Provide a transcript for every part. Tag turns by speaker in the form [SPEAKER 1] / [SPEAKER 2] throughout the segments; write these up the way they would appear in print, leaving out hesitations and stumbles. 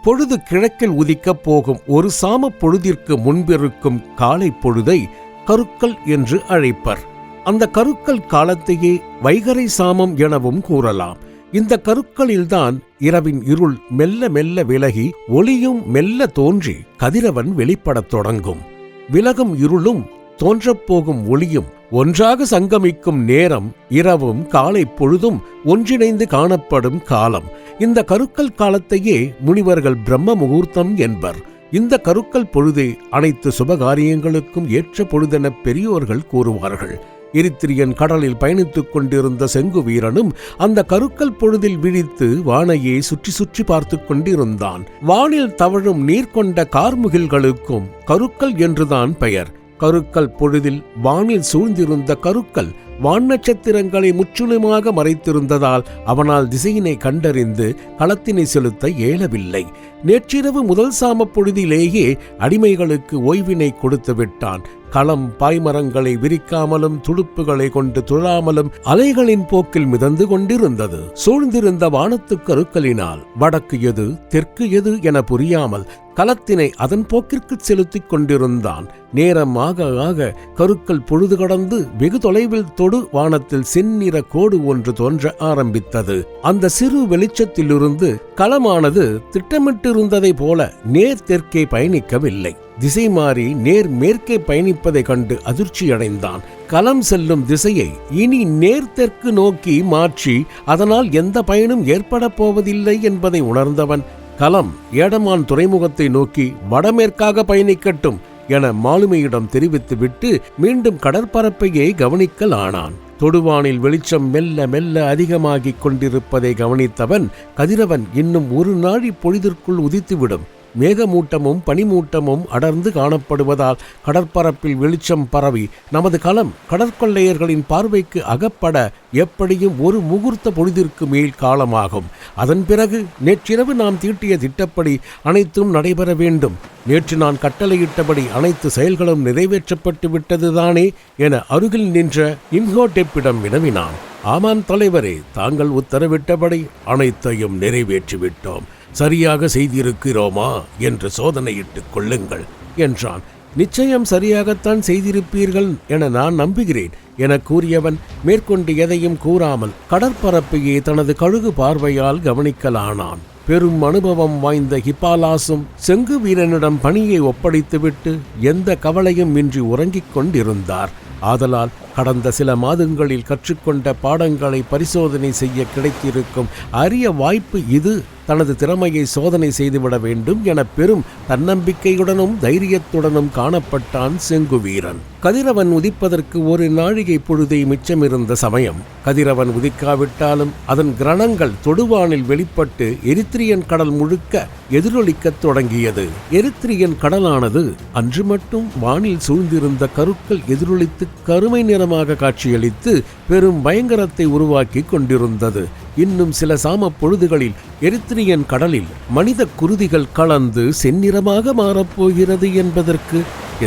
[SPEAKER 1] பொழுது கிழக்கில் உதிக்கப் போகும் ஒரு சாம பொழுதிற்கு முன்பிருக்கும் காலை பொழுதை கருக்கல் என்று அழைப்பர். அந்த கருக்கல் காலத்தையே வைகறை சாமம் எனவும் கூறலாம். இந்த கருக்களில்தான் இரவின் இருள் மெல்ல மெல்ல விலகி ஒளியும் மெல்ல தோன்றி கதிரவன் வெளிப்படத் தொடங்கும். விலகும் இருளும் தோன்றப்போகும் ஒளியும் ஒன்றாக சங்கமிக்கும் நேரம் இரவும் காலை பொழுதும் ஒன்றிணைந்து காணப்படும் காலம். இந்த கருக்கல் காலத்தையே முனிவர்கள் பிரம்ம முகூர்த்தம் என்பர். இந்த கருக்கல் பொழுதே அனைத்து சுபகாரியங்களுக்கும் ஏற்ற பொழுதென பெரியோர்கள் கூறுவார்கள். எரித்திரியன் கடலில் பயணித்துக் கொண்டிருந்த செங்குவீரனும் அந்த கருக்கல் பொழுதில் விழித்து வானையே சுற்றி சுற்றி பார்த்து கொண்டிருந்தான். வானில் தவழும் நீர் கொண்ட கார்முகில்களுக்கும் கருக்கல் என்றுதான் பெயர். கருக்கல் பொழுதில் வானில் சூழ்ந்திருந்த கருக்கல் வான் நட்சத்திரங்களை முற்றிலுமாக மறைத்திருந்ததால் அவனால் திசையினை கண்டறிந்து களத்தினை செலுத்த இயலவில்லை. நேற்றிரவு முதல் சாம பொழுதிலேயே அடிமைகளுக்கு ஓய்வினை கொடுத்து விட்டான். களம் பாய்மரங்களை விரிக்காமலும் துடுப்புகளை கொண்டு துழாமலும் அலைகளின் போக்கில் மிதந்து கொண்டிருந்தது. சூழ்ந்திருந்த வானத்து கருக்கலினால் வடக்கு எது தெற்கு எது என புரியாமல் களத்தினை அதன் போக்கிற்கு செலுத்திக் கொண்டிருந்தான். நேரம் ஆக ஆக கருக்கல் பொழுது கடந்து வெகு தொலைவில் தொடு வானத்தில் செந்நிற கோடு ஒன்று தோன்ற ஆரம்பித்தது. அந்த சிறு வெளிச்சத்திலிருந்து களமானது திட்டமிட்டிருந்ததை போல நேர் தெற்கே பயணிக்கவில்லை. திசை மாறி நேர் மேற்கே பயணிப்பதை கண்டு அதிர்ச்சியடைந்தான். களம் செல்லும் திசையை இனி நேர் தெற்கு நோக்கி மாற்றி அதனால் எந்த பயனும் ஏற்பட போவதில்லை என்பதை உணர்ந்தவன் களம் ஏடமான் துறைமுகத்தை நோக்கி வடமேற்காக பயணிக்கட்டும் என மாலுமியிடம் தெரிவித்துவிட்டு மீண்டும் கடற்பரப்பையே கவனிக்கலானான். தொடுவானில் வெளிச்சம் மெல்ல மெல்ல அதிகமாகிக் கொண்டிருப்பதை கவனித்தவன் கதிரவன் இன்னும் ஒரு நாழி பொழுதிற்குள் உதித்துவிடும். மேகமூட்டமும் பனிமூட்டமும் அடர்ந்து காணப்படுவதால் கடற்பரப்பில் வெளிச்சம் பரவி நமது களம் கடற்கொள்ளையர்களின் பார்வைக்கு அகப்பட எப்படியும் ஒரு முகூர்த்த பொழுதிற்கு மேல் காலமாகும். அதன் பிறகு நேற்றிரவு நாம் தீட்டிய திட்டப்படி அனைத்தும் நடைபெற வேண்டும். நேற்று நான் கட்டளையிட்டபடி அனைத்து செயல்களும் நிறைவேற்றப்பட்டு விட்டதுதானே என அருகில் நின்ற இம்ஹோடெப்பிடம் வினவினான். ஆமாம் தலைவரே, தாங்கள் உத்தரவிட்டபடி அனைத்தையும் நிறைவேற்றிவிட்டோம். சரியாக செய்திருக்கிறோமா என்று சோதனையிட்டுக் கொள்ளுங்கள் என்றான். நிச்சயம் சரியாகத்தான் செய்திருப்பீர்கள் என நான் நம்புகிறேன் என கூறியவன் மேற்கொண்டு எதையும் கூறாமல் கடற்பரப்பையே தனது கழுகு பார்வையால் கவனிக்கலானான். பெரும் அனுபவம் வாய்ந்த ஹிப்பாலாசும் செங்கு வீரனிடம் பணியை ஒப்படைத்துவிட்டு எந்த கவலையும் இன்றி உறங்கிக் கொண்டிருந்தார். ஆதலால் கடந்த சில மாதங்களில் கற்றுக்கொண்ட பாடங்களை பரிசோதனை செய்ய கிடைத்திருக்கும் அரிய வாய்ப்பு இது. தனது திறமையை சோதனை செய்துவிட வேண்டும் என பெரும் தன்னம்பிக்கையுடனும் தைரியத்துடனும் காணப்பட்டான் செங்குவீரன். கதிரவன் உதிப்பதற்கு ஒரு நாழிகை பொழுதை மிச்சமிருந்த சமயம். கதிரவன் உதிக்காவிட்டாலும் அதன் கிரணங்கள் தொடுவானில் வெளிப்பட்டு எரித்திரியன் கடல் முழுக்க எதிரொலிக்கத் தொடங்கியது. எரித்திரியன் கடலானது அன்று மட்டும் வானில் சூழ்ந்திருந்த கருக்கள் எதிரொலித்து கருமை நிறமாக காட்சியளித்து பெரும் பயங்கரத்தை உருவாக்கி கொண்டிருந்தது. இன்னும் சில சாம பொழுதுகளில் எரித்திரியன் கடலில் மனித குருதிகள் கலந்து செந்நிறமாக மாறப்போகிறது என்பதற்கு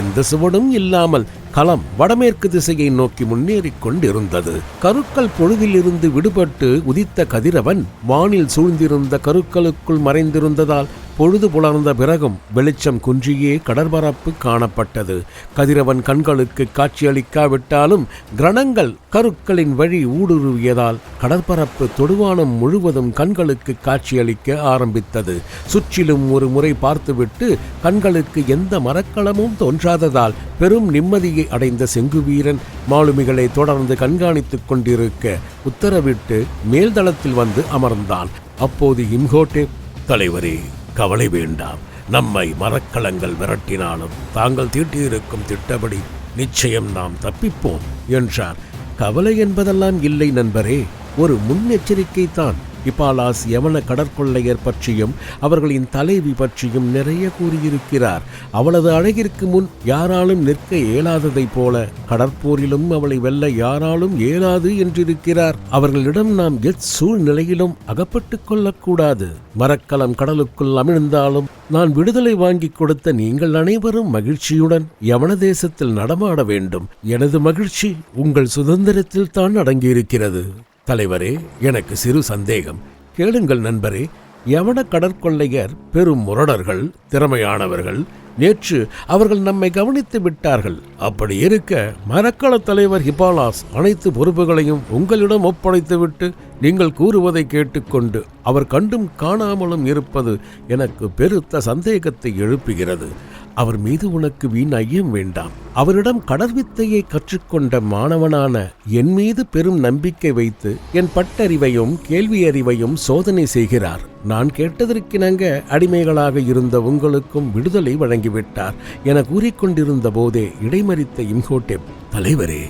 [SPEAKER 1] எந்த சுவடும் இல்லாமல் களம் வடமேற்கு திசையை நோக்கி முன்னேறிக் கொண்டிருந்தது. கருக்கல் பொழுதிலிருந்து விடுபட்டு உதித்த கதிரவன் வானில் சூழ்ந்திருந்த கருக்களுக்குள் மறைந்திருந்ததால் பொழுது புலர்ந்த பிறகும் வெளிச்சம் குன்றியே கடற்பரப்பு காணப்பட்டது. கதிரவன் கண்களுக்கு காட்சியளிக்காவிட்டாலும் கிரணங்கள் கருக்களின் வழி ஊடுருவியதால் கடற்பரப்பு தொடுவானம் முழுவதும் கண்களுக்கு காட்சியளிக்க ஆரம்பித்தது. சுற்றிலும் ஒரு முறை பார்த்துவிட்டு கண்களுக்கு எந்த மரக்கலமும் தோன்றாததால் பெரும் நிம்மதியை அடைந்த செங்குவீரன் மாலுமிகளை தொடர்ந்து கண்காணித்துக் கொண்டிருக்க உத்தரவிட்டு மேல்தளத்தில் வந்து அமர்ந்தான். அப்போது இம்ஹோடெப், தலைவரே, கவலை வேண்டாம். நம்மை மரக்கலங்கள் விரட்டினாலும் தாங்கள் தீட்டியிருக்கும் திட்டப்படி நிச்சயம் நாம் தப்பிப்போம் என்றார். கவலை என்பதெல்லாம் இல்லை நண்பரே, ஒரு முன்னெச்சரிக்கை தான். ஹிப்பாலாஸ் யவன கடற்கொள்ளையர் பற்றியும் அவர்களின் தலைவி பற்றியும் நிறைய கூறியிருக்கிறார். அவளது அழகிற்கு முன் யாராலும் நிற்க இயலாததைப் போல கடற்போரிலும் அவளை வெல்ல யாராலும் இயலாது என்றிருக்கிறார். அவர்களிடம் நாம் சூழ்நிலையிலும் அகப்பட்டுக் கொள்ளக்கூடாது. மரக்கலம் கடலுக்குள் அமிழ்ந்தாலும் நான் விடுதலை வாங்கி கொடுத்த நீங்கள் அனைவரும் மகிழ்ச்சியுடன் யவன தேசத்தில் நடமாட வேண்டும். எனது மகிழ்ச்சி உங்கள் சுதந்திரத்தில் தான் அடங்கியிருக்கிறது. தலைவரே, எனக்கு சிறு சந்தேகம். கேளுங்கள் நண்பரே. யவன கடற்கொள்ளையர் பெரும் முரடர்கள், திறமையானவர்கள். நேற்று அவர்கள் நம்மை கவனித்து விட்டார்கள். அப்படி இருக்க மரக்கள தலைவர் ஹிபாலாஸ் அனைத்து பொறுப்புகளையும் உங்களிடம் ஒப்படைத்துவிட்டு நீங்கள் கூறுவதை கேட்டுக்கொண்டு அவர் கண்டும் காணாமலும் இருப்பது எனக்கு பெருத்த சந்தேகத்தை எழுப்புகிறது. அவர் மீது உனக்கு வீண் ஐயம் வேண்டாம். அவரிடம் கடற்வித்தையை கற்றுக்கொண்ட மாணவனான என் மீது பெரும் நம்பிக்கை வைத்து என் பட்டறிவையும் கேள்வி அறிவையும் சோதனை செய்கிறார். நான் கேட்டதற்கிணங்க அடிமைகளாக இருந்த உங்களுக்கும் விடுதலை வழங்கிவிட்டார் என கூறிக்கொண்டிருந்த போதே இடைமறித்த இம்ஹோடெப், தலைவரே,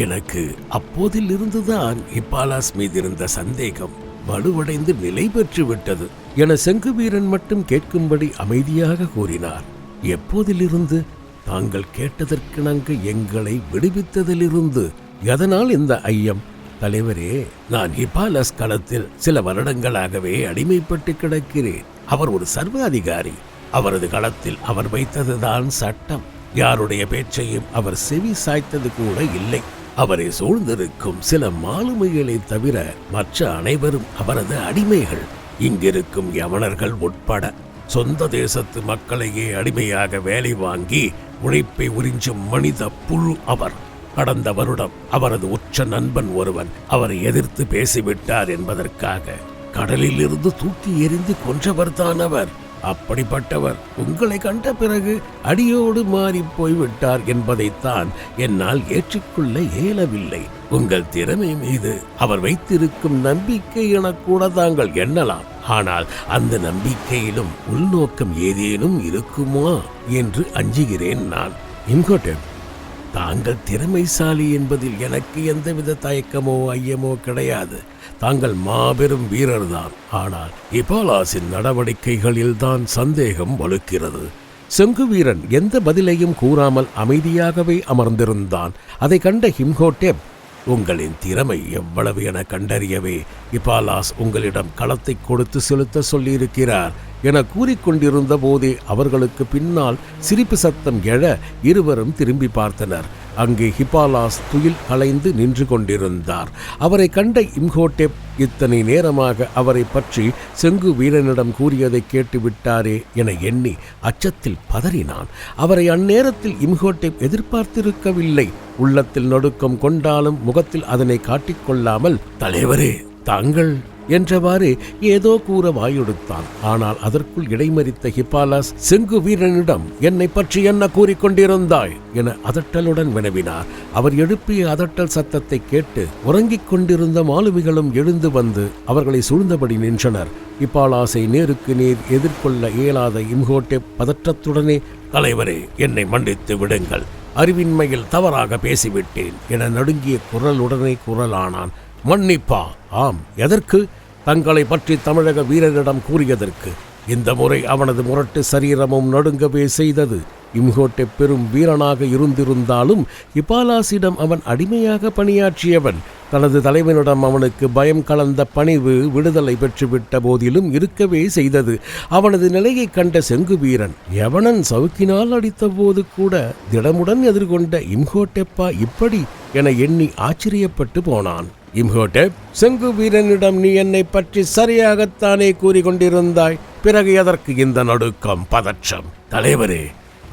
[SPEAKER 1] எனக்கு அப்போதில் இருந்துதான் ஹிபாலாஸ் மீதிருந்த சந்தேகம் வலுவடைந்து நிலை பெற்று விட்டது என செங்குவீரன் மட்டும் கேட்கும்படி அமைதியாக கூறினார். எப்போதிலிருந்து? தாங்கள் கேட்டதற்கிணங்க எங்களை விடுவித்ததிலிருந்து. எதனால் இந்த ஐயம்? தலைவரே, நான் ஹிபாலஸ் களத்தில் சில வருடங்களாகவே அடிமைப்பட்டு கிடக்கிறேன். அவர் ஒரு சர்வாதிகாரி. அவரது களத்தில் அவர் வைத்ததுதான் சட்டம். யாருடைய பேச்சையும் அவர் செவி சாய்த்தது கூட இல்லை. அவரை சூழ்ந்திருக்கும் சில மாலுமிகளை தவிர மற்ற அனைவரும் அவரது அடிமைகள். இங்கிருக்கும் யவனர்கள் உட்பட சொந்த தேசத்து மக்களையே அடிமையாக வேலை வாங்கி உழைப்பை உறிஞ்சும் மனித புழு அவர். கடந்த வருடம் அவரது உற்ற நண்பன் ஒருவன் அவரை எதிர்த்து பேசிவிட்டார் என்பதற்காக கடலில் இருந்து தூக்கி எறிந்து கொன்றவர்தான் அவர். அப்படிப்பட்டவர் உங்களை கண்ட பிறகு அடியோடு மாறி போய்விட்டார் என்பதைத்தான் என்னால் ஏற்றுக்கொள்ள இயலவில்லை. உங்கள் திறமை மீது அவர் வைத்திருக்கும் நம்பிக்கை என கூட தாங்கள் எண்ணலாம். ஆனால் அந்த நம்பிக்கையிலும் உள்நோக்கம் ஏதேனும் இருக்குமா என்று அஞ்சுகிறேன் நான். இம்ஹோடெப், தாங்கள் திறமைசாலி என்பதில் எனக்கு எந்தவித தயக்கமோ ஐயமோ கிடையாது. தாங்கள் மாபெரும் வீரர்தான். ஆனால் ஹிபாலாஸின் நடவடிக்கைகளில்தான் சந்தேகம் வலுக்கிறது. செங்குவீரன் எந்த பதிலையும் கூறாமல் அமைதியாகவே அமர்ந்திருந்தான். அதை கண்ட இம்ஹோடெப், உங்களின் திறமை எவ்வளவு என கண்டறியவே ஹிபாலாஸ் உங்களிடம் களத்தை கொடுத்து செலுத்த சொல்லியிருக்கிறார் என கூறிக்கொண்டிருந்த போதே அவர்களுக்கு பின்னால் சிரிப்பு சத்தம் எழ இருவரும் திரும்பி பார்த்தனர். அங்கே ஹிபாலாஸ் துயில் கலைந்து நின்று கொண்டிருந்தார். அவரை கண்ட இம்ஹோடெப் இத்தனை நேரமாக அவரை பற்றி செங்கு வீரனிடம் கூறியதை கேட்டுவிட்டாரே என எண்ணி அச்சத்தில் பதறினான். அவரை அந்நேரத்தில் இம்ஹோடெப் எதிர்பார்த்திருக்கவில்லை. உள்ளத்தில் நடுக்கம் கொண்டாலும் முகத்தில் அதனை காட்டிக்கொள்ளாமல், தலைவரே, தாங்கள் என்றவாறு ஏதோ கூற வாயெடுத்தான். ஆனால் அதற்குள் இடைமறித்த ஹிபாலாஸ், செங்கு வீரனிடம் என்னை பற்றி என்ன கூறிக்கொண்டிருந்தாய் என அதட்டலுடன் வினவினார். அவர் எழுப்பிய அதட்டல் சத்தத்தை கேட்டு உறங்கிக் கொண்டிருந்த மாலுமிகளும் எழுந்து வந்து அவர்களை சூழ்ந்தபடி நின்றனர். ஹிபாலாஸை நேருக்கு நேர் எதிர்கொள்ள இயலாத இம்ஹோடெப் பதற்றத்துடனே, தலைவரே, என்னை மன்னித்து விடுங்கள். அறிவின்மையில் தவறாக பேசிவிட்டேன் என நடுங்கிய குரலுடனே குரலானான். மன்னிப்பா? ஆம். எதற்கு? தங்களை பற்றி தமிழக வீரரிடம் கூறியதற்கு. இந்த முறை அவனது முரட்டு சரீரமும் நடுங்கவே செய்தது. இம்ஹோடெப் பெரும் வீரனாக இருந்திருந்தாலும் ஹிபாலாஸிடம் அவன் அடிமையாக பணியாற்றியவன். தனது தலைவனிடம் அவனுக்கு பயம் கலந்த பணிவு விடுதலை பெற்றுவிட்ட போதிலும் இருக்கவே செய்தது. அவனது நிலையை கண்ட செங்கு வீரன் யவனன் சவுக்கினால் அடித்த போது கூட திடமுடன் எதிர்கொண்ட இம்ஹோடெப்பா இப்படி என எண்ணி ஆச்சரியப்பட்டு போனான். இம்ஹோடெப், செங்கு வீரனிடம் நீ என்னை பற்றி சரியாகத்தானே கூறிக்கொண்டிருந்தாய். பிறகு எதற்கு இந்த நடுக்கம், பதற்றம்? தலைவரே,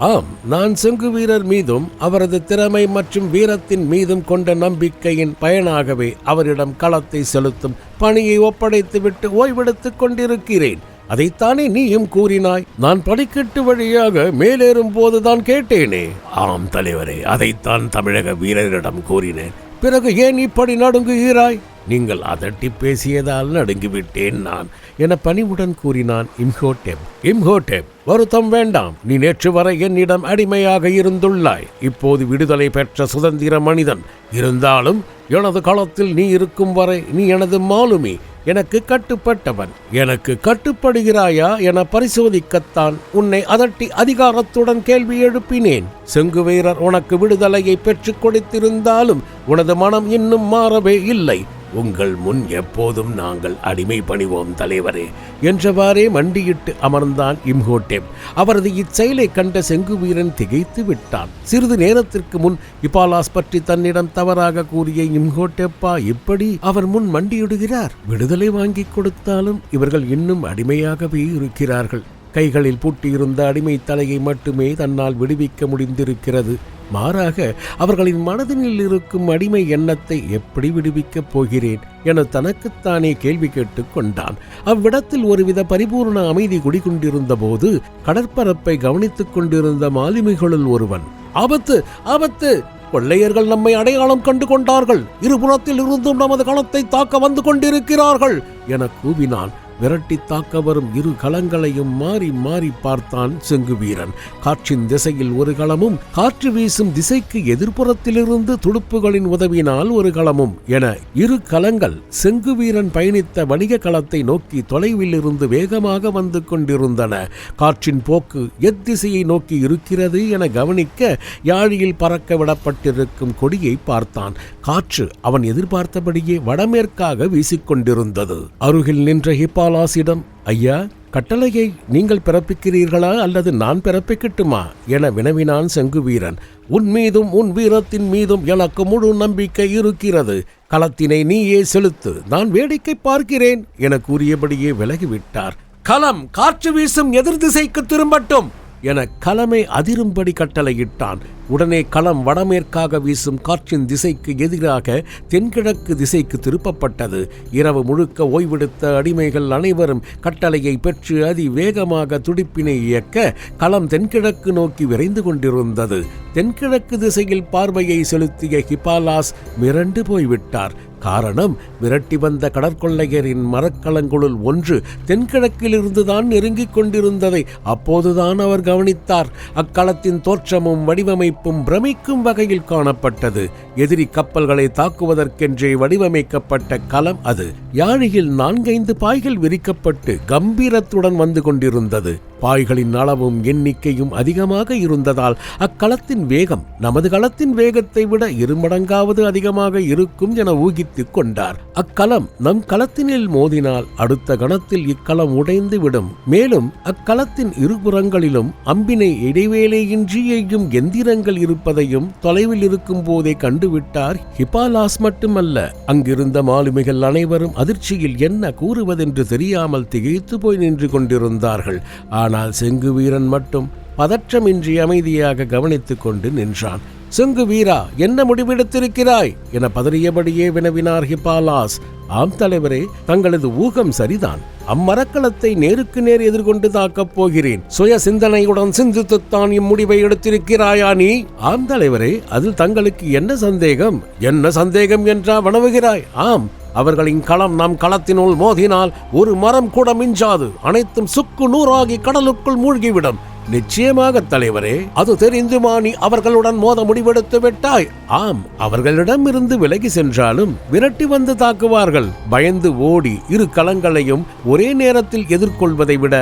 [SPEAKER 1] ஆம், நான் செங்கு வீரர் மீதும் அவரது திறமை மற்றும் வீரத்தின் மீதும் கொண்ட நம்பிக்கையின் பயனாகவே அவரிடம் களத்தை செலுத்தும் பணியை ஒப்படைத்துவிட்டு ஓய்வெடுத்துக் கொண்டிருக்கிறேன். அதைத்தானே நீயும் கூறினாய். நான் படிக்கட்டு வழியாக மேலேறும் போதுதான் கேட்டேனே. ஆம் தலைவரே, அதைத்தான் தமிழக வீரரிடம் கூறினேன். பிறகு ஏன் இப்படி நடுங்குகிறாய்? நீங்கள் அதட்டி பேசியதால் நடுங்கிவிட்டேன் நான் என பணிவுடன் கூறினான் இம்ஹோடெப். இம்ஹோடெப், வருத்தம் வேண்டாம். நீ நேற்று வரை என்னிடம் அடிமையாக இருந்துள்ளாய். இப்போது விடுதலை பெற்ற சுதந்திர மனிதன். இருந்தாலும் எனது களத்தில் நீ இருக்கும் வரை நீ எனது மாலுமி, எனக்கு கட்டுப்பட்டவன். எனக்கு கட்டுப்படுகிறாயா என பரிசோதிக்கத்தான் உன்னை அதட்டி அதிகாரத்துடன் கேள்வி எழுப்பினேன். செங்கு வீரர் உனக்கு விடுதலையை பெற்றுக் கொடுத்திருந்தாலும் உனது மனம் இன்னும் மாறவே இல்லை. உங்கள் முன் எப்போதும் நாங்கள் அடிமை பணிவோம் தலைவரே என்றவாறே மண்டியிட்டு அமர்ந்தான் இம்ஹோடெப். அவரது இச்செயலை கண்ட செங்குவீரன் திகைத்து விட்டான். சிறிது நேரத்திற்கு முன் ஹிபாலாஸ் பற்றி தன்னிடம் தவறாக கூறிய இம்ஹோடெப்பா இப்படி அவர் முன் மண்டியிடுகிறார்? விடுதலை வாங்கி கொடுத்தாலும் இவர்கள் இன்னும் அடிமையாகவே இருக்கிறார்கள். கைகளில் பூட்டியிருந்த அடிமை தலையை மட்டுமே தன்னால் விடுவிக்க முடிந்திருக்கிறது. மாறாக அவர்களின் மனதினில் இருக்கும் அடிமை எண்ணத்தை எப்படி விடுவிக்கப் போகிறேன் என தனக்குத்தானே கேள்வி கேட்டுக் கொண்டான். அவ்விடத்தில் ஒருவித பரிபூர்ண அமைதி குடிகொண்டிருந்த போது கடற்பரப்பை கவனித்துக் கொண்டிருந்த மாலுமிகளுள் ஒருவன், ஆபத்து ஆபத்து, கொள்ளையர்கள் நம்மை அடையாளம் கண்டு கொண்டார்கள், இருபுறத்தில் இருந்தும் நமது களத்தை தாக்க வந்து கொண்டிருக்கிறார்கள் என கூவினான். விரட்டி தாக்க வரும் இரு களங்களையும் மாறி மாறி பார்த்தான் செங்குவீரன். காற்றின் திசையில் ஒரு களமும், காற்று வீசும் திசைக்கு எதிர்ப்புறத்திலிருந்து துடுப்புகளின் உதவினால் ஒரு களமும் என இரு களங்கள் செங்குவீரன் பயணித்த வணிக களத்தை நோக்கி தொலைவில் இருந்து வேகமாக வந்து கொண்டிருந்தன. காற்றின் போக்கு எத்திசையை நோக்கி இருக்கிறது என கவனிக்க யாழியில் பறக்க விடப்பட்டிருக்கும் கொடியை பார்த்தான். காற்று அவன் எதிர்பார்த்தபடியே வடமேற்காக வீசிக்கொண்டிருந்தது. அருகில் நின்ற ஹிபாலாஸிடம், ஐயா, கட்டளையை நீங்கள் பிறப்பிக்கிறீர்களா அல்லது நான் பிறப்பிக்கட்டுமா என வினவினான் செங்குவீரன். உன் மீதும் உன் வீரத்தின் மீதும் எனக்கு முழு நம்பிக்கை இருக்கிறது. களத்தினை நீயே செலுத்து, நான் வேடிக்கை பார்க்கிறேன் என கூறியபடியே விலகிவிட்டார். களம் காற்று வீசும் எதிர் திசைக்கு திரும்பட்டும் என களமை அதிரும்படி கட்டளையிட்டான். உடனே களம் வடமேற்காக வீசும் காற்றின் திசைக்கு எதிராக தென்கிழக்கு திசைக்கு திருப்பப்பட்டது. இரவு முழுக்க ஓய்வெடுத்த அடிமைகள் அனைவரும் கட்டளையை பெற்று அதிவேகமாக துடிப்பினை இயக்க களம் தென்கிழக்கு நோக்கி விரைந்து கொண்டிருந்தது. தென்கிழக்கு திசையில் பார்வையை செலுத்திய ஹிபாலாஸ் மிரண்டு போய்விட்டார். காரணம், விரட்டி வந்த கடற்கொள்ளையரின் மரக்கலங்களுள் ஒன்று தென்கிழக்கிலிருந்துதான் நெருங்கிக் கொண்டிருந்ததை அப்போதுதான் அவர் கவனித்தார். அக்களத்தின் தோற்றமும் வடிவமைப்பும் பிரமிக்கும் வகையில் காணப்பட்டது. எதிரி கப்பல்களை தாக்குவதற்கென்றே வடிவமைக்கப்பட்ட களம் அது. யாழியில் 4-5 பாய்கள் விரிக்கப்பட்டு கம்பீரத்துடன் வந்து கொண்டிருந்தது. பாய்களின் அளவும் எண்ணிக்கையும் அதிகமாக இருந்ததால் அக்களத்தின் வேகம் நமது களத்தின் வேகத்தை விட 2 மடங்காவது அதிகமாக இருக்கும் என ஊகித்துக் கொண்டார். அக்களம் நம் களத்தினில் மோதினால் அடுத்த கணத்தில் இக்களம் உடைந்து விடும். மேலும் அக்களத்தின் இருபுறங்களிலும் அம்பினை இடைவேளையின்றி எய்யும் எந்திரங்கள் இருப்பதையும் தொலைவில் இருக்கும் போதே கண்டுவிட்டார் ஹிபாலாஸ். மட்டுமல்ல, அங்கிருந்த மாலுமிகள் அனைவரும் அதிர்ச்சியில் என்ன கூறுவதென்று தெரியாமல் திகைத்து போய் நின்று கொண்டிருந்தார்கள். ஆனால் செங்குவீரன் மட்டும் பதற்றமின்றி அமைதியாக கவனித்துக் கொண்டு நின்றான். செங்குவீரா, என்ன முடிவெடுத்திருக்கிறாய் என பதறியபடியே வினவினார் ஹிபாலாஸ். ஆம் தலைவரே, தங்களது ஊகம் சரிதான். அம்மரக்களத்தை நேருக்கு நேர் எதிர்கொண்டு தாக்கப் போகிறேன். சுய சிந்தனையுடன் சிந்தித்துத்தான் இம்முடிவை எடுத்திருக்கிறாயா நீ? ஆம் தலைவரே, அதில் தங்களுக்கு என்ன சந்தேகம்? என்ன சந்தேகம் என்றா வனவுகிறாய்? ஆம், அவர்களின் களம் நம் களத்தினுள் மோதினால் ஒரு மரம் கூட மிஞ்சாது. அனைத்தும் சுக்கு நூறாகி கடலுக்குள் மூழ்கிவிடும். நிச்சயமாக தலைவரே, அது தெரிந்துமா நீ அவர்களுடன் மோத முடிவெடுத்து விட்டாய்? ஆம், அவர்களிடம் இருந்து விலகி சென்றாலும் விரட்டி வந்து தாக்குவார்கள். பயந்து ஓடி இரு களங்களையும் ஒரே நேரத்தில் எதிர்கொள்வதை விட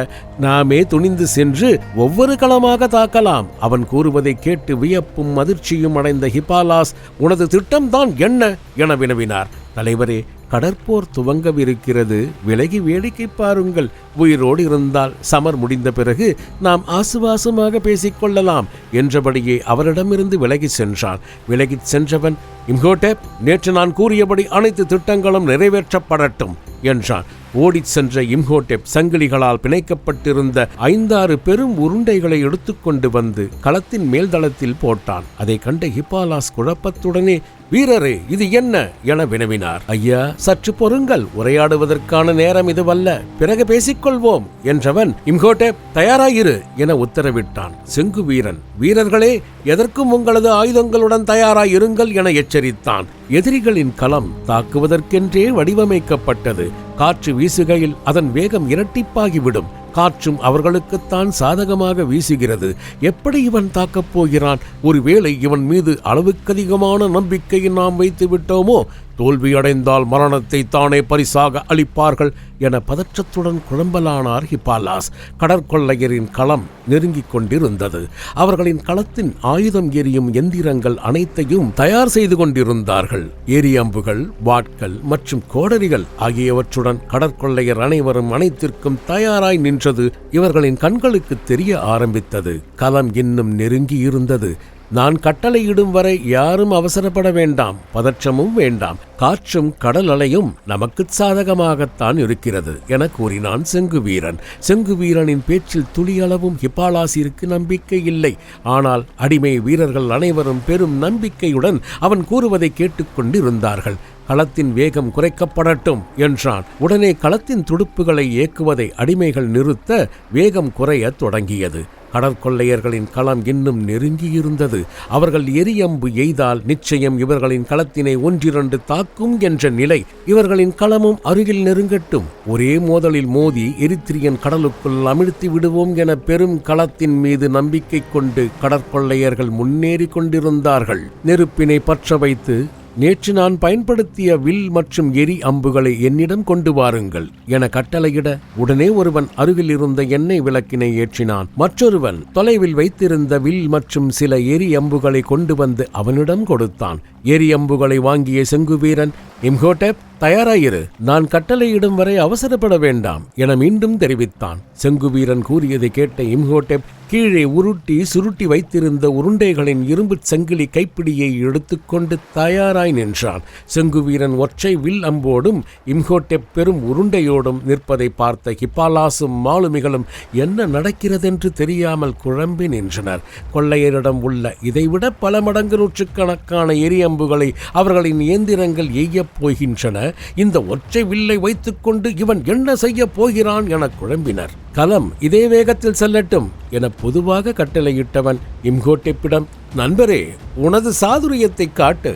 [SPEAKER 1] நாமே துணிந்து சென்று ஒவ்வொரு களமாக தாக்கலாம். அவன் கூறுவதை கேட்டு வியப்பும் அதிர்ச்சியும் அடைந்த ஹிபாலாஸ், உனது திட்டம்தான் என்ன என வினவினார். தலைவரே, கடற்போர் துவங்கவிருக்கிறது. விலகி வேடிக்கை பாருங்கள். உயிரோடு இருந்தால் சமர் முடிந்த பிறகு நாம் ஆசுவாசமாக பேசிக்கொள்ளலாம் என்றபடியே அவரிடமிருந்து விலகி சென்றான். விலகிச் சென்றவன், இம்ஹோடெப், நேற்று நான் கூறியபடி அனைத்து திட்டங்களும் நிறைவேற்றப்படட்டும் என்றான். ஓடிச் சென்ற இம்ஹோடெப் சங்கிலிகளால் பிணைக்கப்பட்டிருந்த 5-6 பெரும் உருண்டைகளை எடுத்துக்கொண்டு வந்து களத்தின் மேல்தளத்தில் போட்டான். அதை கண்ட ஹிபாலாஸ் குழப்பத்துடனே, வீரரே, இது என்ன என வினவினார். ஐயா, சற்று பொறுங்கள், உரையாடுவதற்கான நேரம் இதுவல்ல, பிறகு பேசிக்கொள்வோம் என்றவன், இம்ஹோடெப், தயாராயிரு என உத்தரவிட்டான். செங்குவீரன், வீரர்களே, எதற்கும் உங்களது ஆயுதங்களுடன் தயாராயிருங்கள் என எச்சரித்தான். எதிரிகளின் களம் தாக்குவதற்கென்றே வடிவமைக்கப்பட்டது. காற்று வீசுகையில் அதன் வேகம் இரட்டிப்பாகிவிடும். காற்றும் அவர்களுக்குத்தான் சாதகமாக வீசுகிறது. எப்படி இவன் தாக்கப் போகிறான்? ஒருவேளை இவன் மீது அளவுக்கதிகமான நம்பிக்கையை நாம் வைத்து விட்டோமோ? தோல்வியடைந்தால் மரணத்தை தானே பரிசாக அளிப்பார்கள் என பதற்றத்துடன் குழம்பலானார் ஹிப்பாலாஸ். கடற்கொள்ளையரின் களம் நெருங்கிக் கொண்டிருந்தது. அவர்களின் களத்தின் ஆயுதம் எரியும் எந்திரங்கள் அனைத்தையும் தயார் செய்து கொண்டிருந்தார்கள். எரியம்புகள், வாட்கள் மற்றும் கோடரிகள் ஆகியவற்றுடன் கடற்கொள்ளையர் அனைவரும் அனைத்திற்கும் தயாராய் நின்றது இவர்களின் கண்களுக்கு தெரிய ஆரம்பித்தது. களம் இன்னும் நெருங்கி இருந்தது. நான் கட்டளையிடும் வரை யாரும் அவசரப்பட வேண்டாம், பதற்றமும் வேண்டாம். காற்றும் கடல் அலையும் நமக்கு சாதகமாகத்தான் இருக்கிறது என கூறினான் செங்குவீரன். செங்குவீரனின் பேச்சில் துளியளவும் ஹிப்பாலாசிற்கு நம்பிக்கை இல்லை. ஆனால் அடிமை வீரர்கள் அனைவரும் பெரும் நம்பிக்கையுடன் அவன் கூறுவதை கேட்டுக்கொண்டிருந்தார்கள். களத்தின் வேகம் குறைக்கப்படட்டும் என்றான். உடனே களத்தின் துடுப்புகளை இயக்குவதை அடிமைகள் நிறுத்த வேகம் குறையத் தொடங்கியது. கடற்கொள்ளையர்களின் களம் இன்னும் நெருங்கியிருந்தது. அவர்கள் எரியம்பு எய்தால் நிச்சயம் இவர்களின் களத்தினை ஒன்றிரண்டு தாக்கும் என்ற நிலை. இவர்களின் களமும் அருகில் நெருங்கட்டும், ஒரே மோதலில் மோதி எரித்திரியன் கடலுக்குள் அமிழ்த்தி விடுவோம் என பெரும் களத்தின் மீது நம்பிக்கை கொண்டு கடற்கொள்ளையர்கள் முன்னேறி கொண்டிருந்தார்கள். நெருப்பினை பற்ற வைத்து, நேற்று நான் பயன்படுத்திய வில் மற்றும் எரி அம்புகளை என்னிடம் கொண்டு வாருங்கள் என கட்டளையிட உடனே ஒருவன் அருகில் இருந்த எண்ணெய் விளக்கினை ஏற்றினான். மற்றொருவன் தொலைவில் வைத்திருந்த வில் மற்றும் சில எரி அம்புகளை கொண்டு வந்து அவனிடம் கொடுத்தான். எரி அம்புகளை வாங்கிய செங்குவீரன், இம்ஹோடெப் தயாராயிரு, நான் கட்டளையிடும் வரை அவசரப்பட வேண்டாம் என மீண்டும் தெரிவித்தான். செங்குவீரன் கூறியதை கேட்ட இம்ஹோடெப் கீழே உருட்டி சுருட்டி வைத்திருந்த உருண்டைகளின் இரும்பு சங்கிலி கைப்பிடியை எடுத்துக்கொண்டு தயாராய் நின்றான். செங்குவீரன் ஒற்றை வில் அம்போடும் இம்ஹோடெப் பெரும் உருண்டையோடும் நிற்பதை பார்த்த ஹிப்பாலாசும் மாலுமிகளும் என்ன நடக்கிறதென்று தெரியாமல் குழம்பி நின்றனர். கொள்ளையரிடம் உள்ள இதைவிட பல மடங்கு நூற்றுக்கணக்கான எரியம்புகளை அவர்களின் இயந்திரங்கள் எய்யப் போகின்றன. இந்த ஒற்றை வில்லை வைத்துக்கொண்டு இவன் என்ன செய்ய போகிறான் என குழம்பினர். களம் இதே வேகத்தில் செல்லட்டும் என பொதுவாக கட்டளையிட்டவன் இம்ஹோடெப்பிடம், நண்பரே, உனது சாதுரியத்தை காட்டு,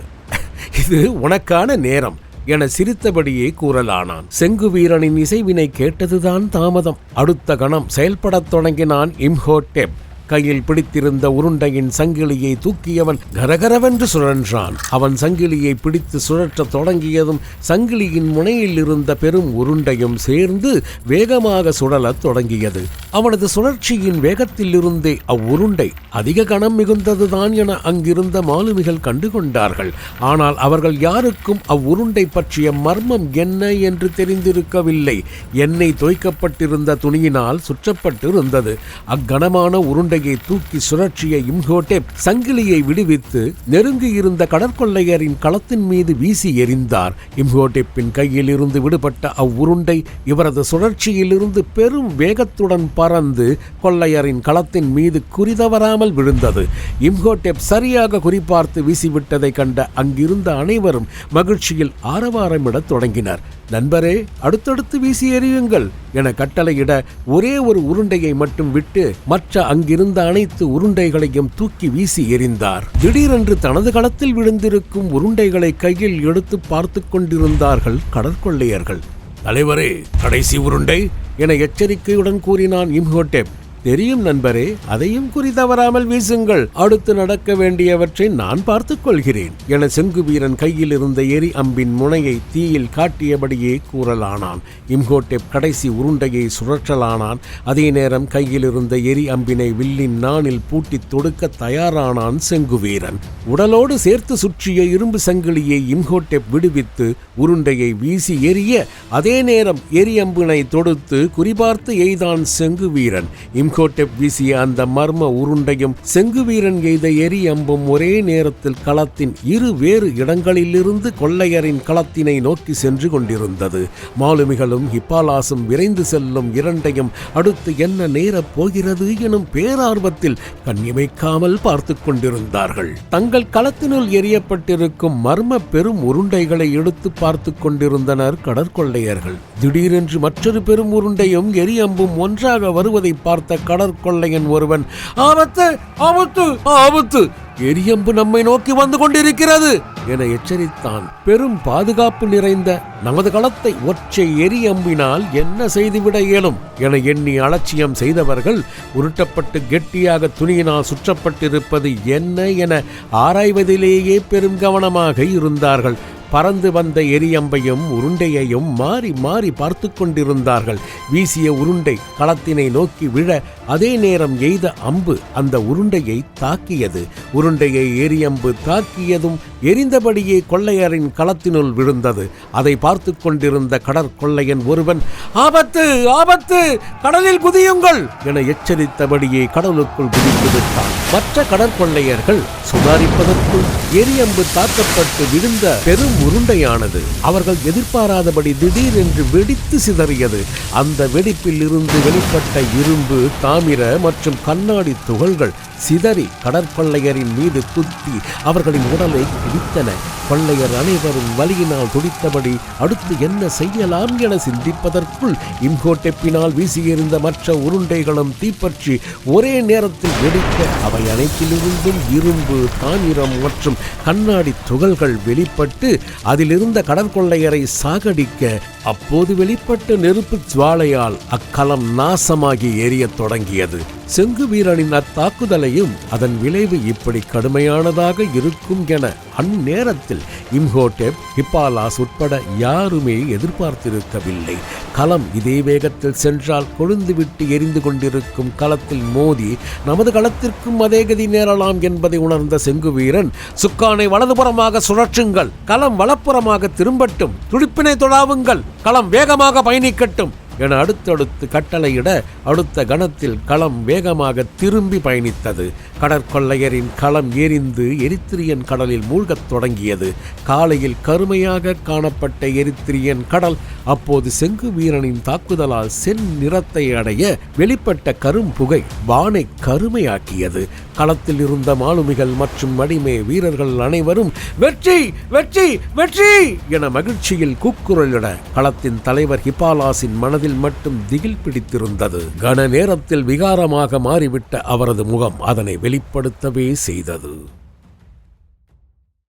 [SPEAKER 1] இது உனக்கான நேரம் என சிரித்தபடியே கூறலானான். செங்குவீரனின் இசைவினை கேட்டதுதான் தாமதம். அடுத்த கணம் செயல்படத் தொடங்கினான் இம்ஹோடெப். கையில் பிடித்திருந்த உருண்டையின் சங்கிலியை தூக்கியவன் கரகரவென்று சுழன்றான். அவன் சங்கிலியை பிடித்து சுழற்றத் தொடங்கியதும் சங்கிலியின் முனையில் இருந்த பெரும் உருண்டையும் சேர்ந்து வேகமாக சுழலத் தொடங்கியது. அவனது சுழற்சியின் வேகத்திலிருந்தே அவ்வுருண்டை அதிக கனம் மிகுந்ததுதான் என அங்கிருந்த மாலுமிகள் கண்டுகொண்டார்கள். ஆனால் அவர்கள் யாருக்கும் அவ்வுருண்டை பற்றிய மர்மம் என்ன என்று தெரிந்திருக்கவில்லை. எண்ணெய் தோய்க்கப்பட்டிருந்த துணியினால் சுற்றப்பட்டிருந்தது. அக்கனமான உருண்டை தூக்கி சுழற்சிய இம்ஹோடெப் சங்கிலியை விடுவித்து நெருங்கியிருந்த கடற்கொள்ளையரின் களத்தின் மீது வீசி எறிந்தார். இம்ஹோடெப்பின் கையில் இருந்து விடுபட்ட அவ்வுருண்டை இவரது சுழற்சியிலிருந்து பெரும் வேகத்துடன் பறந்து கொள்ளையரின் களத்தின் மீது குறிதவறாமல் விழுந்தது. இம்ஹோடெப் சரியாக குறிப்பார்த்து வீசிவிட்டதை கண்ட அங்கிருந்த அனைவரும் மகிழ்ச்சியில் ஆரவாரமிடத் தொடங்கினர். நண்பரே, அடுத்தடுத்து வீசி எறியுங்கள் என கட்டளையிட ஒரே ஒரு உருண்டையை மட்டும் விட்டு மற்ற அங்கிருந்த அனைத்து உருண்டைகளையும் தூக்கி வீசி எறிந்தார். திடீரென்று தனது களத்தில் விழுந்திருக்கும் உருண்டைகளை கையில் எடுத்து பார்த்து கொண்டிருந்தார்கள் கடற்கொள்ளையர்கள். தலைவரே, கடைசி உருண்டை என எச்சரிக்கையுடன் கூறினான் இம்ஹோடெப். தெரியும் நண்பரே, அதையும் குறிதவறாமல் வீசுங்கள், அடுத்து நடக்க வேண்டியவற்றை நான் பார்த்துக் கொள்கிறேன் என செங்குவீரன் கையில் இருந்த எரி அம்பின் முனையை தீயில் காட்டியபடியே கூறலானான். இம்ஹோடெப் கடைசி உருண்டையை சுழற்றலானான். அதே நேரம் கையில் இருந்த எரி அம்பினை வில்லின் நாணில் பூட்டி தொடுக்க தயாரானான் செங்குவீரன். உடலோடு சேர்த்து சுற்றிய இரும்பு சங்கிலியை இம்ஹோடெப் விடுவித்து உருண்டையை வீசி எறிய அதே நேரம் எரி அம்பினை தொடுத்து குறிபார்த்து எய்தான் செங்குவீரன். இம்ஹோடெப் வீசிய அந்த மர்ம உருண்டையும் செங்குவீரன் எய்த எரி அம்பும் ஒரே நேரத்தில் களத்தின் இரு வேறு இடங்களிலிருந்து கொள்ளையரின் களத்தினை நோக்கி சென்று கொண்டிருந்தது. மாலுமிகளும் ஹிப்பாலாசும் விரைந்து செல்லும் இரண்டையும் அடுத்து என்ன நேரப் போகிறது எனும் பேரார்வத்தில் கண்ணிமைக்காமல் பார்த்து கொண்டிருந்தார்கள். தங்கள் களத்தினுள் எரியப்பட்டிருக்கும் மர்ம பெரும் உருண்டைகளை எடுத்து பார்த்து கொண்டிருந்தனர் கடற்கொள்ளையர்கள். திடீரென்று மற்றொரு பெரும் உருண்டையும் எரி அம்பும் ஒன்றாக வருவதை பார்த்த கடற்கொள்ளையன் ஒருவன், ஆபத்து, ஆபத்து, ஆபத்து, எரியம்பு நம்மை நோக்கி வந்து கொண்டிருக்கிறது என எச்சரித்தான். பெரும் பாதுகாப்பு நிறைந்த நமது களத்தை ஒற்றை எரி அம்பினால் என்ன செய்துவிட இயலும் என எண்ணி அலட்சியம் செய்தவர்கள் உருட்டப்பட்டு கெட்டியாக துணியினால் சுற்றப்பட்டிருப்பது என்ன என ஆராய்வதிலேயே பெரும் கவனமாக இருந்தார்கள். பறந்து வந்த எரியம்பையும் உருண்டையையும் மாறி மாறி பார்த்து கொண்டிருந்தார்கள். வீசிய உருண்டை களத்தினை நோக்கி விழ அதே நேரம் எய்த அம்பு அந்த உருண்டையை தாக்கியது. உருண்டையை எரியம்பு தாக்கியதும் எரிந்தபடியே கொள்ளையரின் களத்தினுள் விழுந்தது. அதை பார்த்து கொண்டிருந்த கடற்கொள்ளையன் ஒருவன், ஆபத்து ஆபத்து, கடலில் குதியுங்கள் என எச்சரித்தபடியே கடலுக்குள் குதித்து விட்டான். மற்ற கடற்கொள்ளையர்கள் சுதாரிப்பதற்குள் எரியம்பு தாக்கப்பட்டு விழுந்த பெரும் உருண்டையானது அவர்கள் எதிர்பாராதபடி திடீரென்று வெடித்து சிதறியது. அந்த வெடிப்பில் இருந்து வெளிப்பட்ட இரும்பு, தாமிர மற்றும் கண்ணாடி துகள்கள் சிதறி கடற்கொள்ளையரின் மீது குத்தி அவர்களின் உடலை கிழித்தன. கொள்ளையர் அனைவரும் வலியினால் துடித்தபடி அடுத்து என்ன செய்யலாம் என சிந்திப்பதற்குள் இம்ஹோட்டெப்பினால் வீசியிருந்த மற்ற உருண்டைகளும் தீப்பற்றி ஒரே நேரத்தில் வெடிக்க அவை அனைத்திலிருந்தும் இரும்பு, தாமிரம் மற்றும் கண்ணாடி துகள்கள் வெளிப்பட்டு அதிலிருந்த கடற்கொள்ளையரை சாகடிக்க அப்போது வெளிப்பட்ட நெருப்பு ஜுவாலையால் அக்களம் நாசமாகி எரியத் தொடங்கியது. செங்கு வீரனின் அத்தாக்குதலையும் அதன் விளைவு இப்படி கடுமையானதாக இருக்கும் என அந்நேரத்தில் இம்ஹோட்டெப், ஹிப்பாலாஸ் உட்பட யாருமே எதிர்பார்த்திருக்கவில்லை. களம் இதே வேகத்தில் சென்றால் கொழுந்துவிட்டு எரிந்து கொண்டிருக்கும் களத்தில் மோதி நமது களத்திற்கும் அதே கதி நேரலாம் என்பதை உணர்ந்த செங்கு வீரன், சுக்கானை வலதுபுறமாக சுழற்றுங்கள், களம் வலப்புறமாக திரும்பட்டும், துடிப்பினை தொடாவுங்கள், களம் வேகமாக பயணிக்கட்டும் என அடுத்தடுத்து கட்டளையிட அடுத்த கணத்தில் களம் வேகமாக திரும்பி பயணித்தது. கடற்கொள்ளையரின் களம் எரிந்து எரித்திரியன் கடலில் மூழ்கத் தொடங்கியது. காலையில் கருமையாக காணப்பட்ட எரித்திரியன் கடல் அப்போது செங்கு வீரனின் தாக்குதலால் செந்நிறத்தை அடைய வெளிப்பட்ட கரும்புகை வானை கருமையாக்கியது. களத்தில் இருந்த மாலுமிகள் மற்றும் மடிமே வீரர்கள் அனைவரும் வெற்றி வெற்றி வெற்றி என மகிழ்ச்சியில் கூக்குரலிட களத்தின் தலைவர் ஹிப்பாலாஸின் மனதில் மட்டும் திகில் பிடித்திருந்தது. கன நேரத்தில் விகாரமாக மாறிவிட்ட அவரது முகம் அதனை வெளிப்படுத்தவே செய்தது.